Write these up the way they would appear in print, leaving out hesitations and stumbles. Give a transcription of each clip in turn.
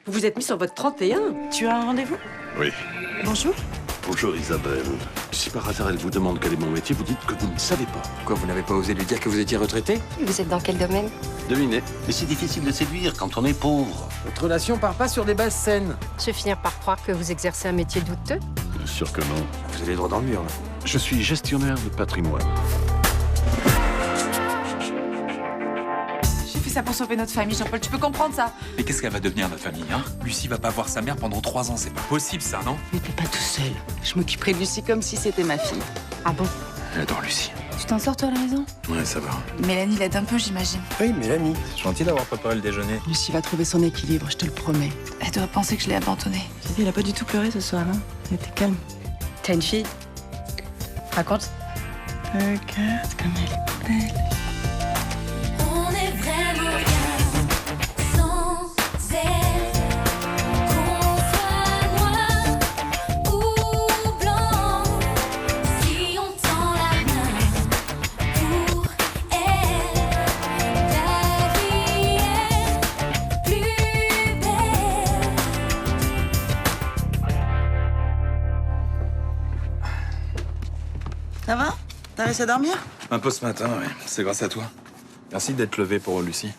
Vous vous êtes mis sur votre 31. Tu as un rendez-vous? Oui. Bonjour. Bonjour Isabelle. Si par hasard elle vous demande quel est mon métier, vous dites que vous ne savez pas. Quoi, vous n'avez pas osé lui dire que vous étiez retraité? Vous êtes dans quel domaine? Devinez. Mais c'est difficile de séduire quand on est pauvre. Votre relation part pas sur des bases saines. Je vais finir par croire que vous exercez un métier douteux. Bien sûr que non. Vous allez droit dans le mur, là. Je suis gestionnaire de patrimoine. J'ai fait ça pour sauver notre famille, Jean-Paul. Tu peux comprendre ça? Mais qu'est-ce qu'elle va devenir, notre famille, hein? Lucie va pas voir sa mère pendant 3 ans, c'est pas possible, ça, non? Mais t'es pas tout seul. Je m'occuperai de Lucie comme si c'était ma fille. Ah bon? Elle adore Lucie. Tu t'en sors, toi, à la maison? Ouais, ça va. Mélanie l'aide un peu, j'imagine. Oui, Mélanie. C'est gentil d'avoir préparé le déjeuner. Lucie va trouver son équilibre, je te le promets. Elle doit penser que je l'ai abandonnée. Tu sais, elle a pas du tout pleuré ce soir, hein? Elle était calme. T'as une fille? Raconte. Regarde comme elle est belle. On est vraiment bien sans elle. Qu'on soit noir ou blanc, si on tend la main pour elle, la vie est plus belle. Ça va? T'as réussi à dormir? Un peu ce matin, ouais. C'est grâce à toi. Merci d'être levé pour Lucie.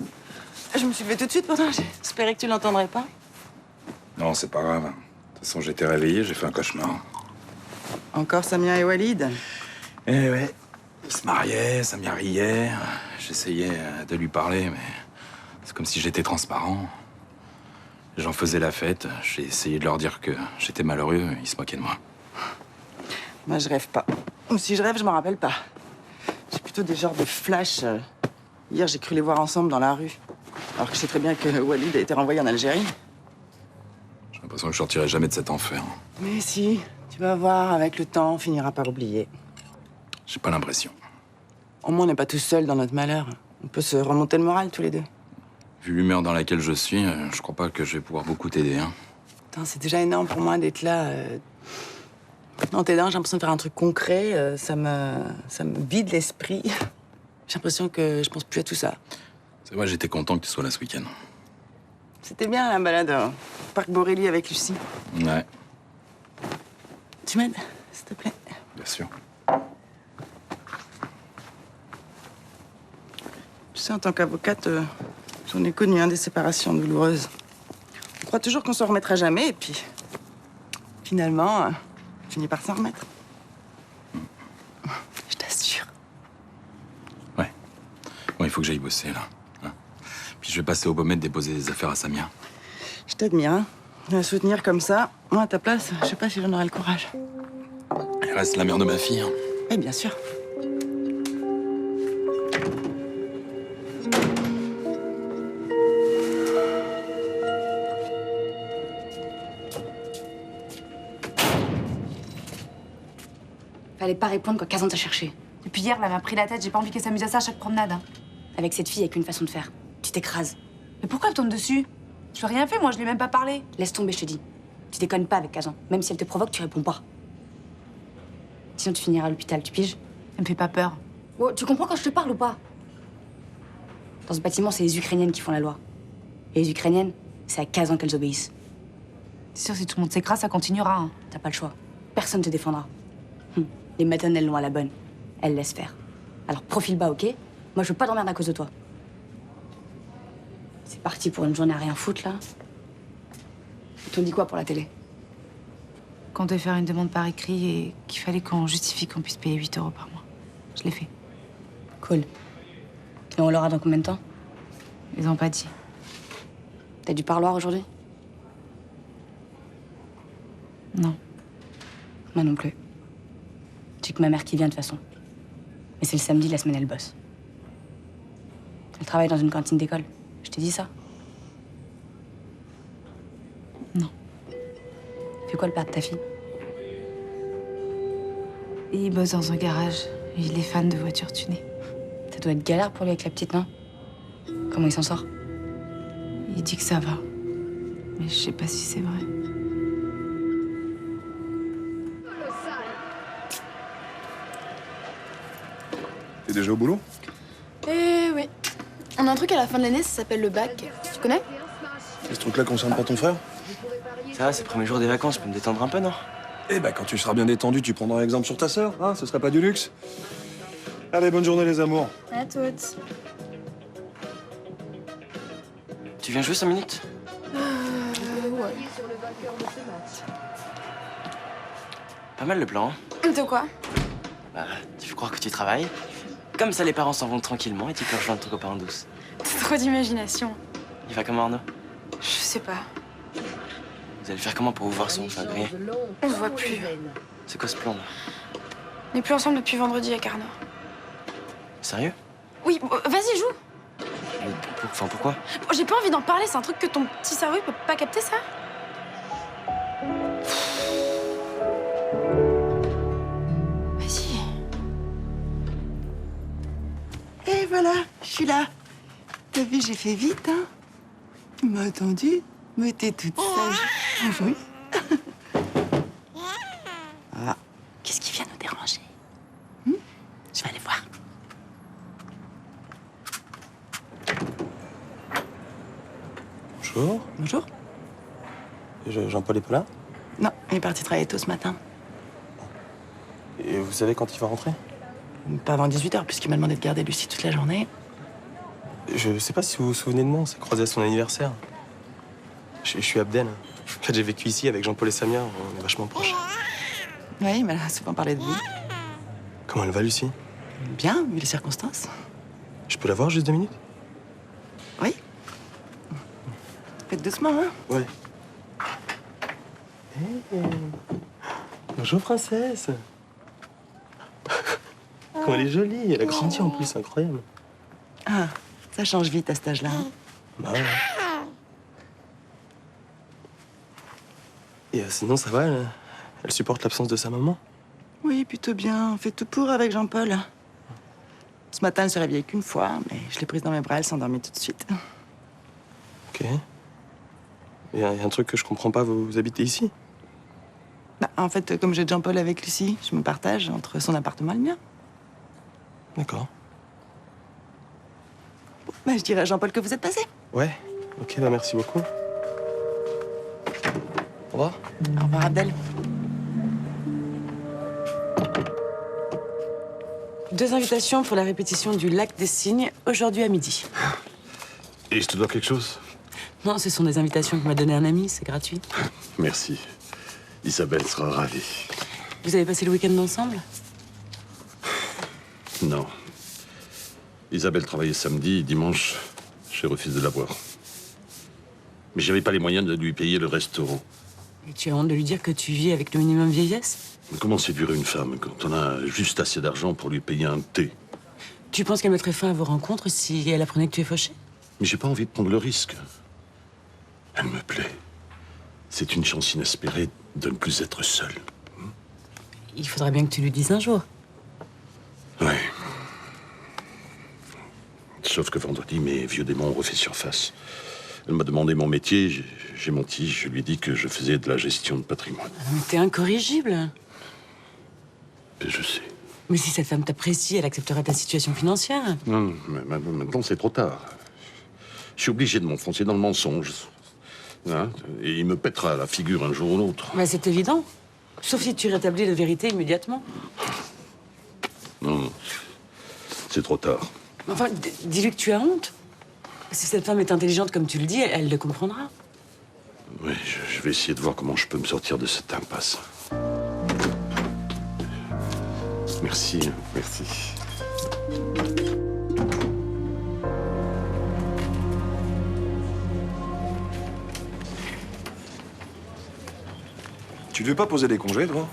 Je me suis levée tout de suite, pourtant. J'espérais que tu l'entendrais pas. Non, c'est pas grave. De toute façon, j'étais réveillé, j'ai fait un cauchemar. Encore Samia et Walid? Eh ouais. Il se mariait, ça m'y riait. J'essayais de lui parler, mais c'est comme si j'étais transparent. Les gens faisaient la fête. J'ai essayé de leur dire que j'étais malheureux. Ils se moquaient de moi. Moi, je rêve pas. Ou si je rêve, je m'en rappelle pas. J'ai plutôt des genres de flash. Hier, j'ai cru les voir ensemble dans la rue. Alors que je sais très bien que Walid a été renvoyé en Algérie. J'ai l'impression que je sortirai jamais de cet enfer. Mais si, tu vas voir, avec le temps, on finira par oublier. J'ai pas l'impression. Au moins, on n'est pas tous seuls dans notre malheur. On peut se remonter le moral, tous les deux. Vu l'humeur dans laquelle je suis, je crois pas que je vais pouvoir beaucoup t'aider, hein. Putain, c'est déjà énorme pour moi d'être là. En t'aidant, j'ai l'impression de faire un truc concret. Ça me vide l'esprit. J'ai l'impression que je pense plus à tout ça. C'est vrai, j'étais content que tu sois là ce week-end. C'était bien, la balade au parc Borély avec Lucie. Ouais, Tu m'aides, s'il te plaît? bien sûr. Tu sais, en tant qu'avocate, j'en ai connu des séparations douloureuses. On croit toujours qu'on s'en remettra jamais, et puis... Finalement, on finit par s'en remettre. Je t'assure. Ouais. Bon, il faut que j'aille bosser, là. Hein. Puis je vais passer au Beaumet déposer des affaires à Samia. Je t'admire, hein. La soutenir comme ça, moi, à ta place, je sais pas si j'en aurais le courage. Elle reste la mère de ma fille, hein. Oui, bien sûr. Fallait pas répondre quand Kazan t'a cherché. Depuis hier, elle m'a pris la tête, j'ai pas envie qu'elle s'amuse à ça à chaque promenade. Hein. Avec cette fille, il y a qu'une façon de faire. Tu t'écrases. Mais pourquoi elle tombe dessus? Je n'ai rien fait, moi, je lui ai même pas parlé. Laisse tomber, je te dis. Tu déconnes pas avec Kazan. Même si elle te provoque, tu réponds pas. Sinon, tu finiras à l'hôpital, tu piges? Elle me fait pas peur. Oh, tu comprends quand je te parle ou pas? Dans ce bâtiment, c'est les Ukrainiennes qui font la loi. Et les Ukrainiennes, c'est à Kazan qu'elles obéissent. C'est sûr, si tout le monde s'écrase, ça continuera. Hein. T'as pas le choix. Personne te défendra. Les maternelles l'ont à la bonne. Elles laissent faire. Alors profile bas, ok? Moi, je veux pas d'emmerde à cause de toi. C'est parti pour une journée à rien foutre, là. Ils t'ont dit quoi pour la télé? Qu'on devait faire une demande par écrit et qu'il fallait qu'on justifie qu'on puisse payer 8 € par mois. Je l'ai fait. Cool. Et on l'aura dans combien de temps? Ils ont pas dit. T'as du parloir aujourd'hui? Non. Moi non plus. J'ai que ma mère qui vient de toute façon. Mais c'est le samedi, la semaine, elle bosse. Elle travaille dans une cantine d'école. Je t'ai dit ça? Non. Fais quoi le père de ta fille? Il bosse dans un garage. Et il est fan de voitures tunées. Ça doit être galère pour lui avec la petite, non? Comment il s'en sort? Il dit que ça va. Mais je sais pas si c'est vrai. T'es déjà au boulot? Eh oui. On a un truc à la fin de l'année, ça s'appelle le bac. Tu connais? Laisse truc-là concerne pas ton frère? Ça va, c'est le premier jour des vacances, je peux me détendre un peu, non? Eh ben, quand tu seras bien détendu, tu prendras exemple sur ta sœur, hein? Ce serait pas du luxe? Allez, bonne journée, les amours. À toutes. Tu viens jouer 5 minutes? Ouais. Pas mal le plan, hein? De quoi? Bah, tu fais croire que tu travailles. Comme ça, les parents s'en vont tranquillement et tu peux rejoindre ton copain en douce. C'est trop d'imagination. Il va comment, Arnaud? Je sais pas. Vous allez faire comment pour vous voir sans vous faire griller? On se voit plus. C'est quoi ce plan, là? On n'est plus ensemble depuis vendredi avec Arnaud. Sérieux? Oui, vas-y, joue. Mais enfin, pourquoi? J'ai pas envie d'en parler, c'est un truc que ton petit cerveau il peut pas capter, ça. Vas-y. Et voilà, je suis là. T'as vu, j'ai fait vite, hein? Tu m'as attendu, mais t'es toute sage. Ah oui. Ah, qu'est-ce qui vient nous déranger? Je vais aller voir. Bonjour. Bonjour. Jean-Paul est pas là? Non, il est parti travailler tôt ce matin. Et vous savez quand il va rentrer? Pas avant 18h, puisqu'il m'a demandé de garder Lucie toute la journée. Je sais pas si vous vous souvenez de moi, on s'est croisés à son anniversaire. Je suis Abdel. En fait, j'ai vécu ici avec Jean-Paul et Samia, on est vachement proches. Oui, il m'a souvent parlé de vous. Comment elle va, Lucie? Bien, vu les circonstances. Je peux la voir juste 2 minutes? Oui. Faites doucement, hein? Ouais. Bonjour, princesse. Comment elle est jolie, elle a grandi en plus, incroyable. Ah, ça change vite à cet âge-là. Hein. Bah ouais. Et sinon, ça va, elle supporte l'absence de sa maman? Oui, plutôt bien. On fait tout pour avec Jean-Paul. Ce matin, elle s'est réveillée qu'une fois, mais je l'ai prise dans mes bras, elle s'est endormie tout de suite. Ok. Il y a un truc que je comprends pas, vous habitez ici? Bah, en fait, comme j'ai Jean-Paul avec Lucie, je me partage entre son appartement et le mien. D'accord. Bah, je dirais à Jean-Paul que vous êtes passé. Ouais, ok, bah merci beaucoup. Au revoir. Au revoir, Abdel. 2 invitations pour la répétition du Lac des Cygnes, aujourd'hui à midi. Et je te dois quelque chose? Non, ce sont des invitations que m'a donné un ami, c'est gratuit. Merci. Isabelle sera ravie. Vous avez passé le week-end ensemble? Non. Isabelle travaillait samedi et dimanche, j'ai refusé de la voir. Mais j'avais pas les moyens de lui payer le restaurant. Et tu as honte de lui dire que tu vis avec le minimum vieillesse? Mais comment séduire une femme quand on a juste assez d'argent pour lui payer un thé? Tu penses qu'elle mettrait fin à vos rencontres si elle apprenait que tu es fauché? Mais j'ai pas envie de prendre le risque. Elle me plaît. C'est une chance inespérée de ne plus être seul. Il faudra bien que tu lui dises un jour. Oui. Sauf que vendredi, mes vieux démons ont refait surface. Elle m'a demandé mon métier, j'ai menti, je lui ai dit que je faisais de la gestion de patrimoine. Mais t'es incorrigible. Je sais. Mais si cette femme t'apprécie, elle acceptera ta situation financière. Non, mais maintenant c'est trop tard. Je suis obligé de m'enfoncer dans le mensonge. Hein, et il me pètera la figure un jour ou l'autre. Bah, c'est évident. Sauf si tu rétablis la vérité immédiatement. Non, c'est trop tard. Enfin, dis-lui que tu as honte. Si cette femme est intelligente comme tu le dis, elle le comprendra. Oui, je vais essayer de voir comment je peux me sortir de cette impasse. Merci, merci. Tu devais pas poser des congés, toi?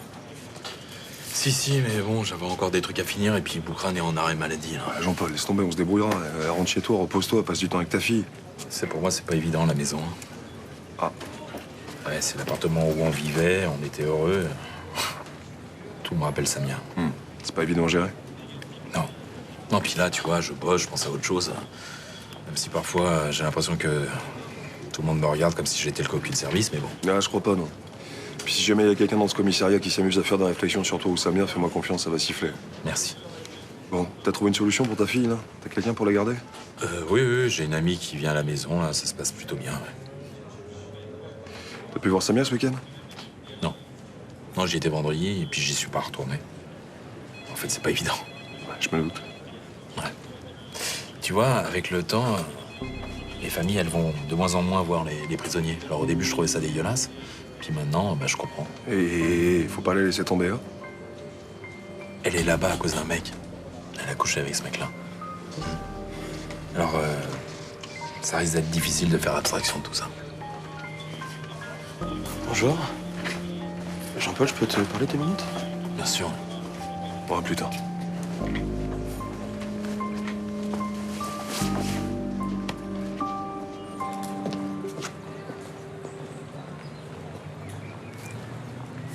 Si, mais bon, j'avais encore des trucs à finir et puis Boucrane est en arrêt maladie, là. Jean-Paul, laisse tomber, on se débrouillera. Rentre chez toi, repose-toi, passe du temps avec ta fille. C'est pour moi, c'est pas évident, la maison. Ah. Ouais, c'est l'appartement où on vivait, on était heureux. Tout me rappelle Samia. C'est pas évident à gérer. Non. Non, puis là, tu vois, je bosse, je pense à autre chose. Même si parfois, j'ai l'impression que tout le monde me regarde comme si j'étais le cocu de service, mais bon. Ah, je crois pas, non. Puis si jamais il y a quelqu'un dans ce commissariat qui s'amuse à faire des réflexions sur toi ou Samia, fais-moi confiance, ça va siffler. Merci. Bon, t'as trouvé une solution pour ta fille, là? T'as quelqu'un pour la garder? Oui, j'ai une amie qui vient à la maison, là, ça se passe plutôt bien, ouais. T'as pu voir Samia ce week-end? Non. Non, j'y étais vendredi et puis j'y suis pas retourné. En fait, c'est pas évident. Ouais, je me doute. Ouais. Tu vois, avec le temps, les familles, elles vont de moins en moins voir les prisonniers. Alors au début, je trouvais ça dégueulasse. Puis maintenant, bah, je comprends. Et faut pas les laisser tomber, hein? Elle est là-bas à cause d'un mec. Elle a couché avec ce mec-là. Alors, ça risque d'être difficile de faire abstraction de tout ça. Bonjour. Jean-Paul, je peux te parler 2 minutes? Bien sûr. Bon, à plus tard.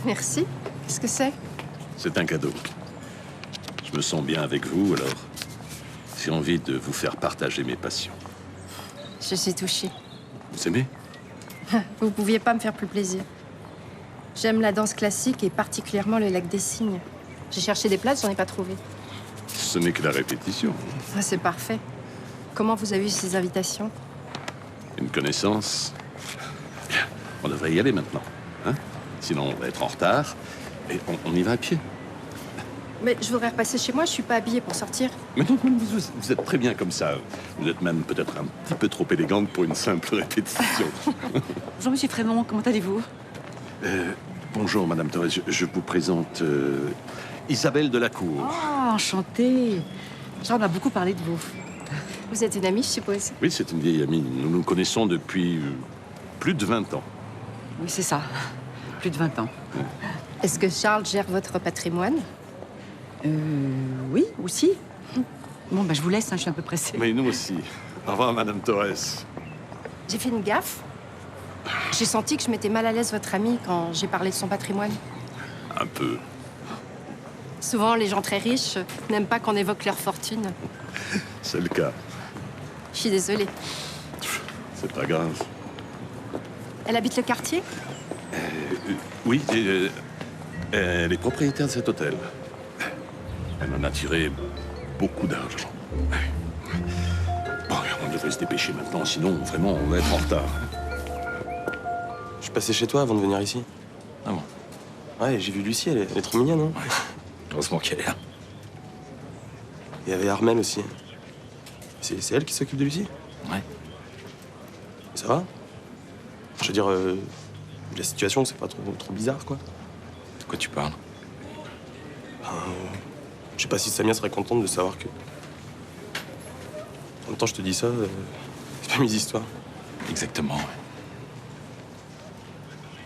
Merci. Qu'est-ce que c'est? C'est un cadeau. Je me sens bien avec vous, alors j'ai envie de vous faire partager mes passions. Je suis touchée. Vous aimez? Vous pouviez pas me faire plus plaisir. J'aime la danse classique et particulièrement le lac des Cygnes. J'ai cherché des places, j'en ai pas trouvé. Ce n'est que la répétition. Ah, c'est parfait. Comment vous avez eu ces invitations? Une connaissance. Bien, on devrait y aller maintenant. Hein? Sinon, on va être en retard. Et on y va à pied. Mais je voudrais repasser chez moi, je suis pas habillée pour sortir. Mais non, vous êtes très bien comme ça. Vous êtes même peut-être un petit peu trop élégante pour une simple répétition. Bonjour, monsieur Frémont, comment allez-vous? Bonjour, Madame Torres. Je vous présente Isabelle Delacour. Oh, enchantée. Jean a beaucoup parlé de vous. Vous êtes une amie, je suppose? Oui, c'est une vieille amie. Nous nous connaissons depuis plus de 20 ans. Oui, c'est ça. Plus de 20 ans. Est-ce que Charles gère votre patrimoine? Oui, aussi. Bon, bah, je vous laisse, hein, je suis un peu pressée. Mais nous aussi. Au revoir, Madame Torres. J'ai fait une gaffe. J'ai senti que je mettais mal à l'aise votre amie quand j'ai parlé de son patrimoine. Un peu. Souvent, les gens très riches n'aiment pas qu'on évoque leur fortune. C'est le cas. Je suis désolée. C'est pas grave. Elle habite le quartier? Oui, elle est propriétaire de cet hôtel. Elle en a tiré beaucoup d'argent. Bon, on devrait se dépêcher maintenant, sinon, vraiment, on va être en retard. Je suis passé chez toi avant de venir ici. Ah bon? Ouais, j'ai vu Lucie, elle est trop mignonne, hein? Heureusement qu'elle est là. Il y avait Armel aussi. C'est elle qui s'occupe de Lucie? Ouais. Ça va? Je veux dire, la situation, c'est pas trop bizarre, quoi. De quoi tu parles? Je sais pas si Samia serait contente de savoir que... En même temps, je te dis ça, c'est pas mes histoires. Exactement, ouais.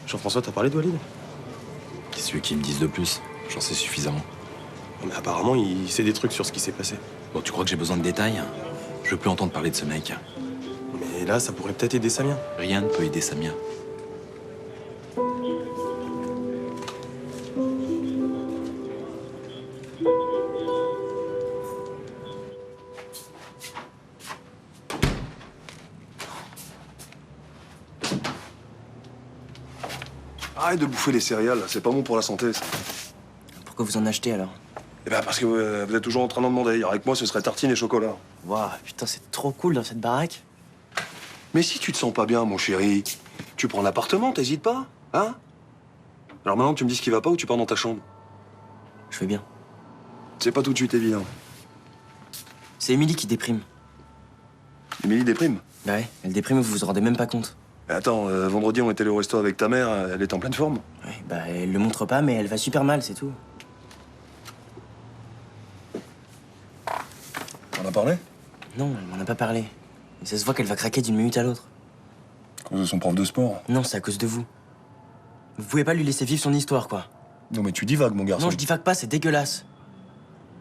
Jean-François, t'as parlé de Walid? Qu'est-ce que tu veux qu'ils me disent de plus? J'en sais suffisamment. Non, mais apparemment, il sait des trucs sur ce qui s'est passé. Bon, tu crois que j'ai besoin de détails? Je veux plus entendre parler de ce mec. Mais là, ça pourrait peut-être aider Samia. Rien ne peut aider Samia. Arrête de bouffer les céréales, là. C'est pas bon pour la santé, ça. Pourquoi vous en achetez alors? Eh ben, parce que vous êtes toujours en train d'en demander. Avec moi, ce serait tartine et chocolat. Waouh, putain, c'est trop cool dans cette baraque. Mais si tu te sens pas bien, mon chéri, tu prends l'appartement, t'hésites pas, hein? Alors maintenant, tu me dis ce qui va pas ou tu pars dans ta chambre? Je vais bien. C'est pas tout de suite évident. C'est Émilie qui déprime. Émilie déprime? Bah ouais, elle déprime, vous vous en rendez même pas compte. Mais attends, vendredi, on était allé au resto avec ta mère, elle est en pleine forme. Ouais, bah elle le montre pas, mais elle va super mal, c'est tout. On a parlé? Non, elle m'en a pas parlé. Mais ça se voit qu'elle va craquer d'une minute à l'autre. À cause de son prof de sport? Non, c'est à cause de vous. Vous pouvez pas lui laisser vivre son histoire, quoi. Non, mais tu divagues, mon garçon. Non, je divague pas, c'est dégueulasse.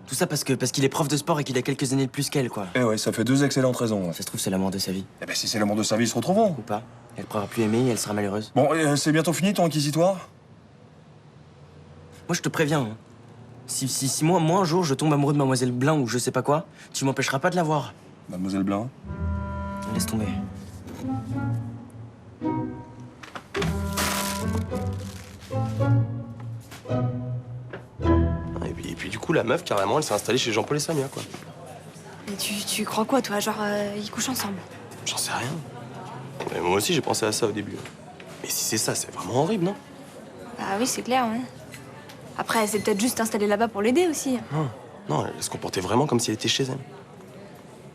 Tout ça parce qu'il est prof de sport et qu'il a quelques années de plus qu'elle, quoi. Eh ouais, ça fait 2 excellentes raisons. Ouais. Ça se trouve, c'est l'amour de sa vie. Eh ben, si c'est l'amour de sa vie, ils se retrouveront. Ou pas. Elle pourra plus aimer et elle sera malheureuse. Bon, c'est bientôt fini, ton inquisitoire? Moi, je te préviens. Hein. Si moi, un jour, je tombe amoureux de Mademoiselle Blin ou je sais pas quoi, tu m'empêcheras pas de la voir. Mademoiselle Blin? Laisse tomber. Et puis du coup, la meuf, carrément, elle s'est installée chez Jean-Paul et Samia, quoi. Mais tu crois quoi, toi? Genre, ils couchent ensemble? J'en sais rien. Mais moi aussi, j'ai pensé à ça au début. Mais si c'est ça, c'est vraiment horrible, non? Ah oui, c'est clair, ouais. Après, elle s'est peut-être juste installée là-bas pour l'aider aussi. Non, non, elle se comportait vraiment comme si elle était chez elle.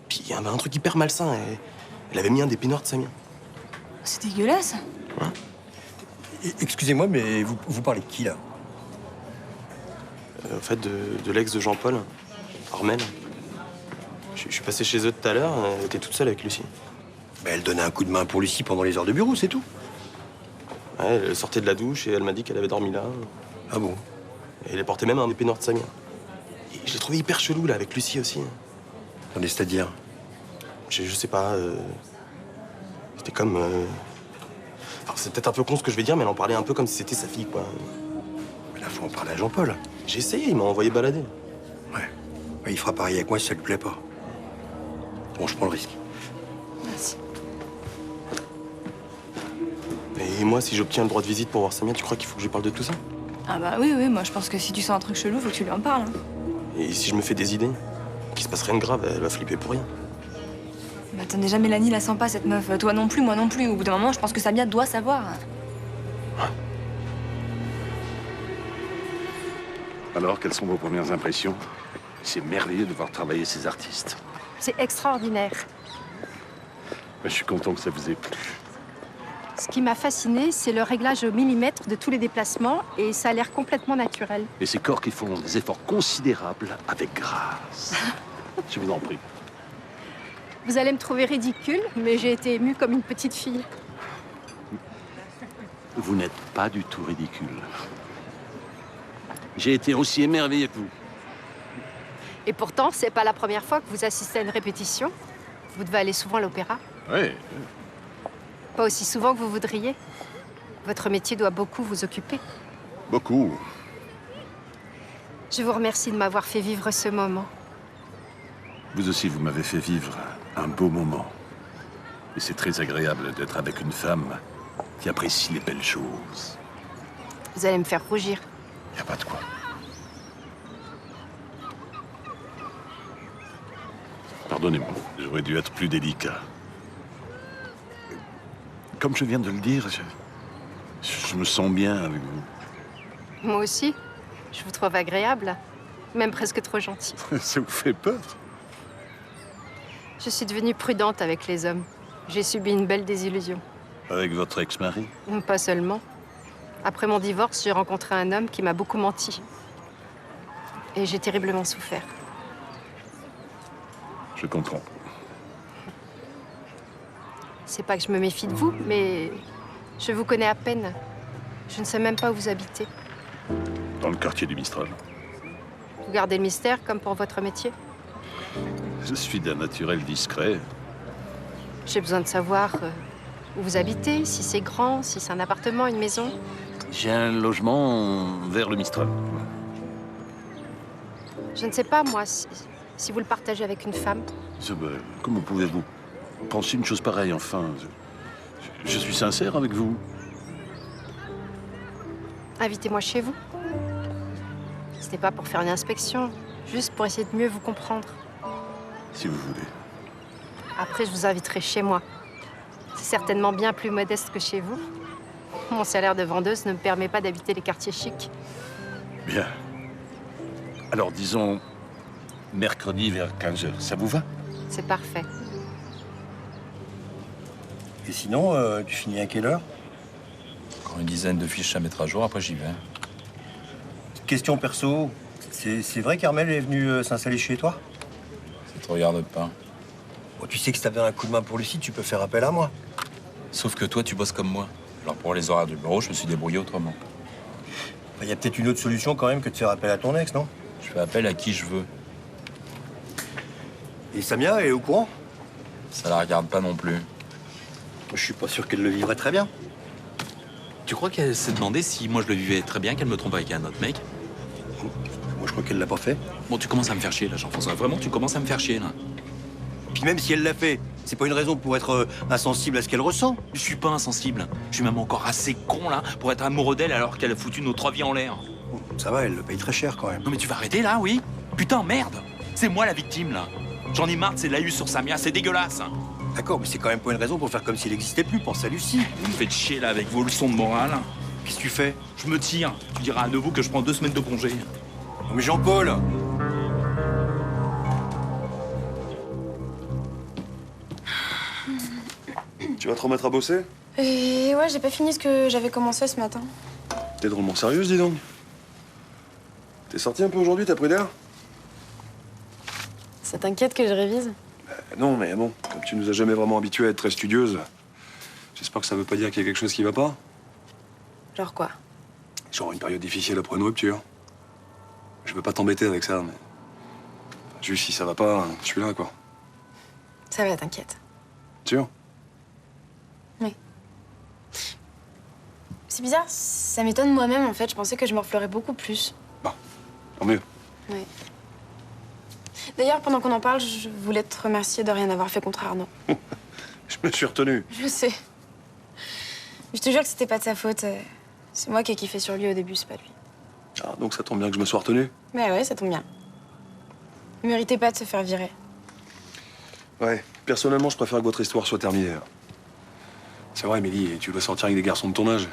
Puis il y avait un truc hyper malsain. Elle avait mis un des peignoirs de Samia. C'est dégueulasse. Excusez-moi, mais vous parlez de qui, là? En fait, de l'ex de Jean-Paul, Armel. Je suis passé chez eux tout à l'heure, elle était toute seule avec Lucie. Ben, elle donnait un coup de main pour Lucie pendant les heures de bureau, c'est tout. Ouais, elle sortait de la douche et elle m'a dit qu'elle avait dormi là. Ah bon? Et elle portait même un épée noire de Samia. Et je l'ai trouvé hyper chelou, là, avec Lucie aussi. Attendez, c'est-à-dire? Je sais pas. C'était comme. Enfin, c'est peut-être un peu con ce que je vais dire, mais elle en parlait un peu comme si c'était sa fille, quoi. Mais là, faut en parler à Jean-Paul. J'ai essayé, il m'a envoyé balader. Ouais. Il fera pareil avec moi si ça lui plaît pas. Bon, je prends le risque. Merci. Et moi, si j'obtiens le droit de visite pour voir Samia, tu crois qu'il faut que je lui parle de tout ça? Ah bah oui, moi je pense que si tu sens un truc chelou, faut que tu lui en parles. Hein. Et si je me fais des idées? Qu'il se passe rien de grave, elle va flipper pour rien. Bah attends, déjà Mélanie la sent pas, cette meuf. Toi non plus, moi non plus. Au bout d'un moment, je pense que Samia doit savoir. Alors, quelles sont vos premières impressions? C'est merveilleux de voir travailler ces artistes. C'est extraordinaire. Je suis content que ça vous ait plu. Ce qui m'a fasciné, c'est le réglage au millimètre de tous les déplacements et ça a l'air complètement naturel. Et ces corps qui font des efforts considérables avec grâce. Je vous en prie. Vous allez me trouver ridicule, mais j'ai été émue comme une petite fille. Vous n'êtes pas du tout ridicule. J'ai été aussi émerveillé que vous. Et pourtant, c'est pas la première fois que vous assistez à une répétition. Vous devez aller souvent à l'opéra. Oui. Pas aussi souvent que vous voudriez. Votre métier doit beaucoup vous occuper. Beaucoup. Je vous remercie de m'avoir fait vivre ce moment. Vous aussi, vous m'avez fait vivre un beau moment. Et c'est très agréable d'être avec une femme qui apprécie les belles choses. Vous allez me faire rougir. Y a pas de quoi. Pardonnez-moi, j'aurais dû être plus délicat. Comme je viens de le dire, je me sens bien avec vous. Moi aussi. Je vous trouve agréable. Même presque trop gentil. Ça vous fait peur? Je suis devenue prudente avec les hommes. J'ai subi une belle désillusion. Avec votre ex-mari? Pas seulement. Après mon divorce, j'ai rencontré un homme qui m'a beaucoup menti. Et j'ai terriblement souffert. Je comprends. C'est pas que je me méfie de vous, mais je vous connais à peine. Je ne sais même pas où vous habitez. Dans le quartier du Mistral. Vous gardez le mystère comme pour votre métier. Je suis d'un naturel discret. J'ai besoin de savoir où vous habitez, si c'est grand, si c'est un appartement, une maison. J'ai un logement vers le Mistral. Je ne sais pas, moi, si vous le partagez avec une femme. Comment pouvez-vous penser une chose pareille, enfin? Je suis sincère avec vous. Invitez-moi chez vous. Ce n'est pas pour faire une inspection, juste pour essayer de mieux vous comprendre. Si vous voulez. Après, je vous inviterai chez moi. C'est certainement bien plus modeste que chez vous. Mon salaire de vendeuse ne me permet pas d'habiter les quartiers chics. Bien. Alors, disons, mercredi vers 15h, ça vous va? C'est parfait. Et sinon, tu finis à quelle heure? Encore une dizaine de fiches à mettre à jour, après j'y vais. Question perso, c'est vrai qu'Armel est venu s'installer chez toi? Ça te regarde pas. Bon, tu sais que si t'as besoin d'un coup de main pour Lucie, tu peux faire appel à moi. Sauf que toi, tu bosses comme moi. Alors pour les horaires du bureau, je me suis débrouillé autrement. Il y a peut-être une autre solution quand même que de faire appel à ton ex, non? Je fais appel à qui je veux. Et Samia, elle est au courant? Ça la regarde pas non plus. Je suis pas sûr qu'elle le vivrait très bien. Tu crois qu'elle s'est demandé si moi je le vivais très bien, qu'elle me trompe avec un autre mec? Moi, je crois qu'elle l'a pas fait. Bon, tu commences à me faire chier, là, Jean-François. Vraiment, tu commences à me faire chier, là. Puis même si elle l'a fait, c'est pas une raison pour être insensible à ce qu'elle ressent. Je suis pas insensible. Je suis même encore assez con, là, pour être amoureux d'elle alors qu'elle a foutu nos 3 vies en l'air. Ça va, elle le paye très cher, quand même. Non, mais tu vas arrêter, là, oui? Putain, merde! C'est moi la victime, là. J'en ai marre de ces laïus sur Samia, c'est dégueulasse. D'accord, mais c'est quand même pas une raison pour faire comme s'il n'existait plus. Pense à Lucie. Vous me faites chier là avec vos leçons de morale. Qu'est-ce que tu fais? Je me tire. Tu diras à nouveau que je prends 2 semaines de congé. Non mais Jean-Paul! Tu vas te remettre à bosser? Et ouais, j'ai pas fini ce que j'avais commencé ce matin. T'es drôlement sérieuse, dis donc. T'es sortie un peu aujourd'hui, t'as pris d'air? Ça t'inquiète que je révise? Non, mais bon, comme tu nous as jamais vraiment habitués à être très studieuse, j'espère que ça veut pas dire qu'il y a quelque chose qui va pas. Genre quoi? Genre une période difficile après une rupture. Je veux pas t'embêter avec ça, mais... Juste si ça va pas, je suis là, quoi. Ça va, t'inquiète. Sûr? Oui. C'est bizarre, ça m'étonne moi-même en fait. Je pensais que je me refleurais beaucoup plus. Tant mieux. Oui. D'ailleurs, pendant qu'on en parle, je voulais te remercier de rien avoir fait contre Arnaud. Je me suis retenu. Je sais. Je te jure que c'était pas de sa faute. C'est moi qui ai kiffé sur lui au début, c'est pas lui. Ah, donc ça tombe bien que je me sois retenu? Mais ouais, ça tombe bien. Il méritait pas de se faire virer. Ouais, personnellement, je préfère que votre histoire soit terminée. C'est vrai, Émilie, tu dois sortir avec des garçons de ton âge.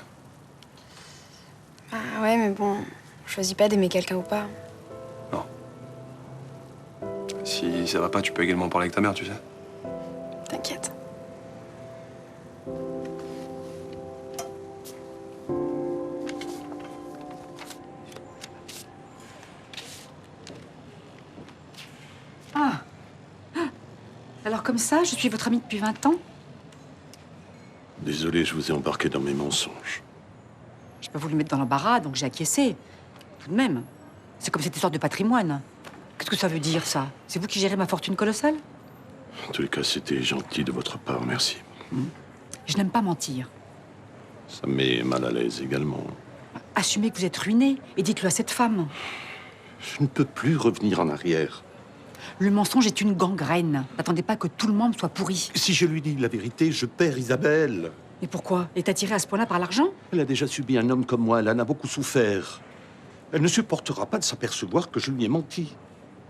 Ah ouais, mais bon, on choisit pas d'aimer quelqu'un ou pas. Si ça va pas, tu peux également parler avec ta mère, tu sais. T'inquiète. Ah. Alors comme ça, je suis votre amie depuis 20 ans? Désolé, je vous ai embarqué dans mes mensonges. J'ai pas voulu mettre dans l'embarras, donc j'ai acquiescé. Tout de même. C'est comme cette histoire de patrimoine. Qu'est-ce que ça veut dire, ça? C'est vous qui gérez ma fortune colossale? En tous les cas, c'était gentil de votre part, merci. Je n'aime pas mentir. Ça me met mal à l'aise également. Assumez que vous êtes ruiné et dites-le à cette femme. Je ne peux plus revenir en arrière. Le mensonge est une gangrène. N'attendez pas que tout le monde soit pourri. Si je lui dis la vérité, je perds Isabelle. Et pourquoi? Elle est attirée à ce point-là par l'argent? Elle a déjà subi un homme comme moi, elle en a beaucoup souffert. Elle ne supportera pas de s'apercevoir que je lui ai menti.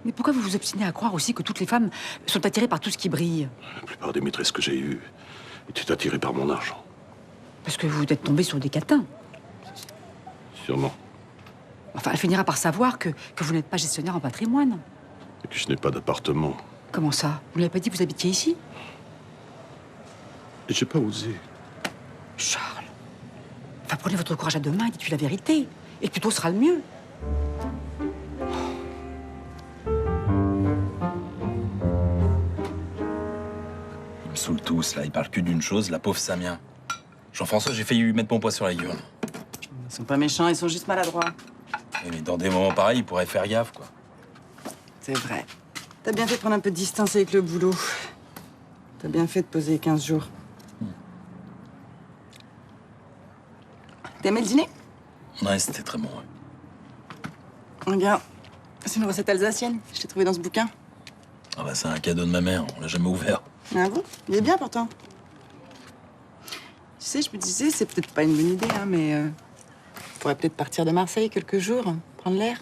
Mais pourquoi vous vous obstinez à croire aussi que toutes les femmes sont attirées par tout ce qui brille? La plupart des maîtresses que j'ai eues étaient attirées par mon argent. Parce que vous êtes tombé sur des catins. Sûrement. Enfin, elle finira par savoir que vous n'êtes pas gestionnaire en patrimoine. Et que je n'ai pas d'appartement. Comment ça? Vous n'avez pas dit que vous habitiez ici? Et j'ai pas osé. Charles. Enfin, prenez votre courage à deux mains et dites-lui la vérité. Et plutôt sera le mieux. Ils me saoulent tous, là. Ils parlent que d'une chose, la pauvre Samia. Jean-François, j'ai failli lui mettre mon poids sur la gueule. Ils sont pas méchants, ils sont juste maladroits. Mais dans des moments pareils, ils pourraient faire gaffe, quoi. C'est vrai. T'as bien fait de prendre un peu de distance avec le boulot. T'as bien fait de poser 15 jours. T'as aimé le dîner? Ouais, c'était très bon, ouais. Regarde, c'est une recette alsacienne. Je l'ai trouvée dans ce bouquin. Ah bah, c'est un cadeau de ma mère, on l'a jamais ouvert. Ah bon? Il est bien pourtant. Tu sais, je me disais, c'est peut-être pas une bonne idée, hein, mais on pourrait peut-être partir de Marseille quelques jours, prendre l'air.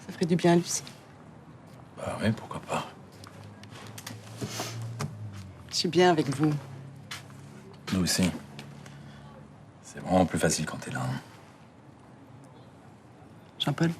Ça ferait du bien à Lucie. Bah oui, pourquoi pas. Je suis bien avec vous. Nous aussi. C'est vraiment plus facile quand t'es là. Hein. Jean-Paul?